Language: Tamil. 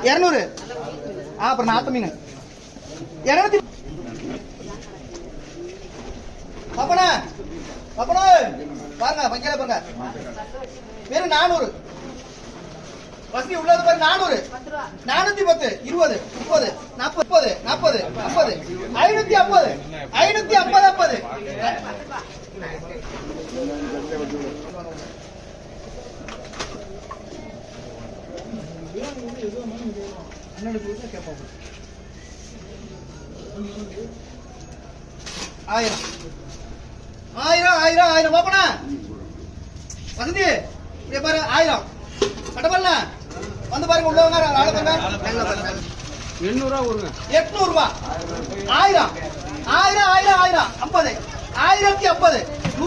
200. அப்புறம் 40 மீன் 200. பாப்பனா பாப்பனா பாருங்க பஞ்சல பாருங்க வெறும் 400. வசதி உள்ளது பாரு 400. 410 20 30 40 40 50 550 550 1000 1000 பாப்பனா வசதி இங்க பாரு 1000 கட்டபல்ல வந்து பாருங்க உள்ள வாங்க ஆள பாருங்க 800 ரூபாய் கொடுங்க 800 ரூபாய் 1000 50 1050 1050